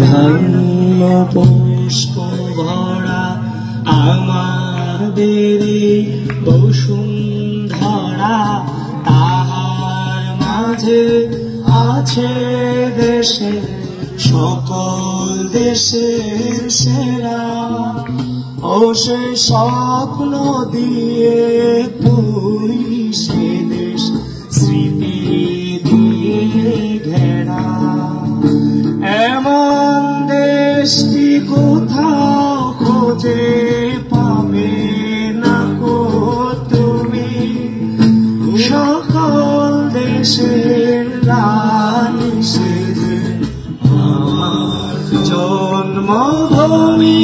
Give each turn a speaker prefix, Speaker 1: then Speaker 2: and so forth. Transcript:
Speaker 1: ধন্য পুষ্প ভরা আমাদের বসুন্ধরা, তাহার মাঝে আছে দেশে সকল দেশের সেরা। ও সে স্বপ্ন দিয়ে তুই সে দেশ স্মৃতি দিয়ে ঘেরা। এমন দেশটি কোথাও খোঁজে পাবে না গো তুমি, সকল দেশের রানী সে আমার জন্মভূমি।